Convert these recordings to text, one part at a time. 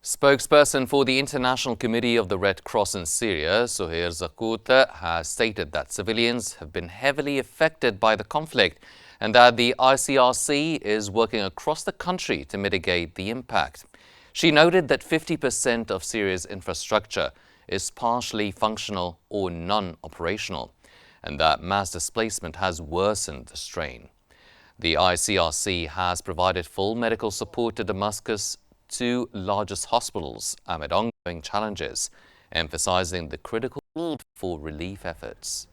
Spokesperson for the International Committee of the Red Cross in Syria, Suhair Zakut, has stated that civilians have been heavily affected by the conflict and that the ICRC is working across the country to mitigate the impact. She noted that 50% of Syria's infrastructure is partially functional or non-operational, and that mass displacement has worsened the strain. The ICRC has provided full medical support to Damascus' two largest hospitals amid ongoing challenges, emphasizing the critical need for relief efforts.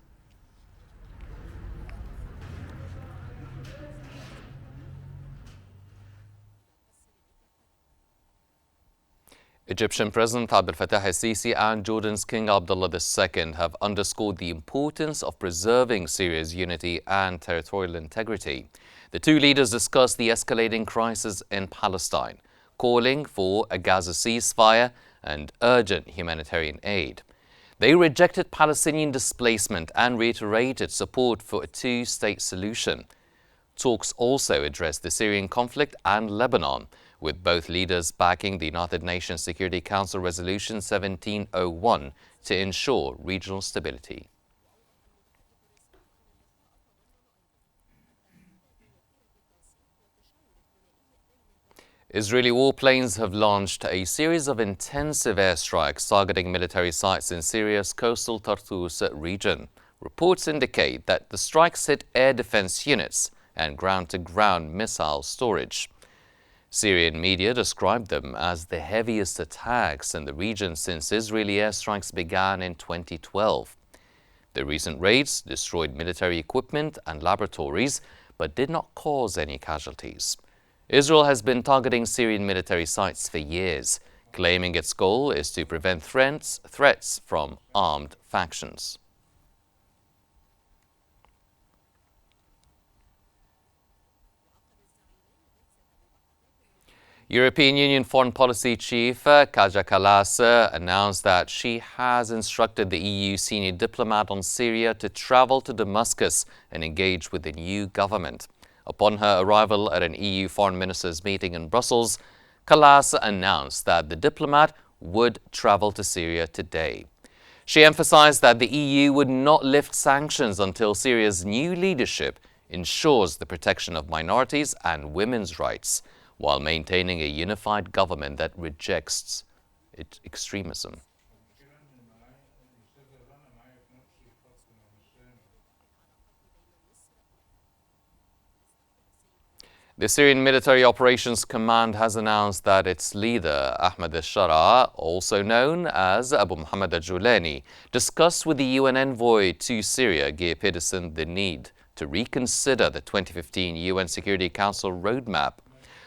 Egyptian President Abdel Fattah al-Sisi and Jordan's King Abdullah II have underscored the importance of preserving Syria's unity and territorial integrity. The two leaders discussed the escalating crisis in Palestine, calling for a Gaza ceasefire and urgent humanitarian aid. They rejected Palestinian displacement and reiterated support for a two-state solution. Talks also addressed the Syrian conflict and Lebanon, with both leaders backing the United Nations Security Council Resolution 1701 to ensure regional stability. Israeli warplanes have launched a series of intensive airstrikes targeting military sites in Syria's coastal Tartus region. Reports indicate that the strikes hit air defense units and ground-to-ground missile storage. Syrian media described them as the heaviest attacks in the region since Israeli airstrikes began in 2012. The recent raids destroyed military equipment and laboratories, but did not cause any casualties. Israel has been targeting Syrian military sites for years, claiming its goal is to prevent threats from armed factions. European Union Foreign Policy Chief Kaja Kallas announced that she has instructed the EU senior diplomat on Syria to travel to Damascus and engage with the new government. Upon her arrival at an EU foreign ministers meeting in Brussels, Kallas announced that the diplomat would travel to Syria today. She emphasized that the EU would not lift sanctions until Syria's new leadership ensures the protection of minorities and women's rights, while maintaining a unified government that rejects extremism. The Syrian Military Operations Command has announced that its leader, Ahmed al-Shara, also known as Abu Muhammad al-Julani, discussed with the UN envoy to Syria, Geir Pedersen, the need to reconsider the 2015 UN Security Council roadmap.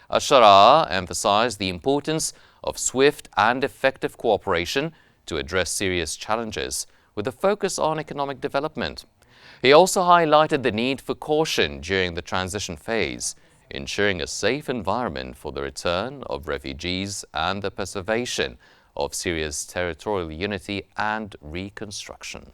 Al-Shara emphasized the importance of swift and effective cooperation to address Syria's challenges, with a focus on economic development. He also highlighted the need for caution during the transition phase, ensuring a safe environment for the return of refugees and the preservation of Syria's territorial unity and reconstruction.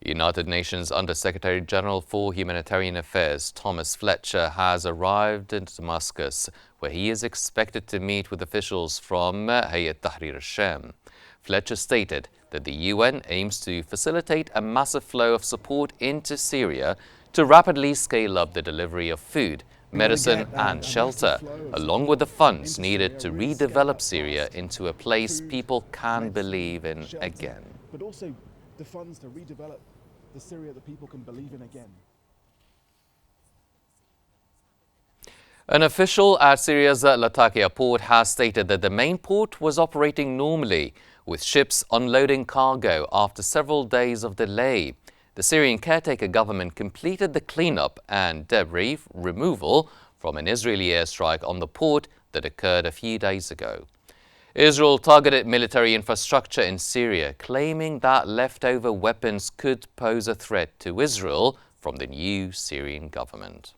United Nations Under-Secretary General for Humanitarian Affairs Thomas Fletcher has arrived in Damascus, where he is expected to meet with officials from Hayat Tahrir al-Sham. Fletcher stated that the UN aims to facilitate a massive flow of support into Syria to rapidly scale up the delivery of food, medicine and shelter, along with the funds needed to redevelop Syria into a place people can believe in again. But also the funds to redevelop the Syria that people can believe in again. An official at Syria's Latakia port has stated that the main port was operating normally, with ships unloading cargo after several days of delay. The Syrian caretaker government completed the cleanup and debris removal from an Israeli airstrike on the port that occurred a few days ago. Israel targeted military infrastructure in Syria, claiming that leftover weapons could pose a threat to Israel from the new Syrian government.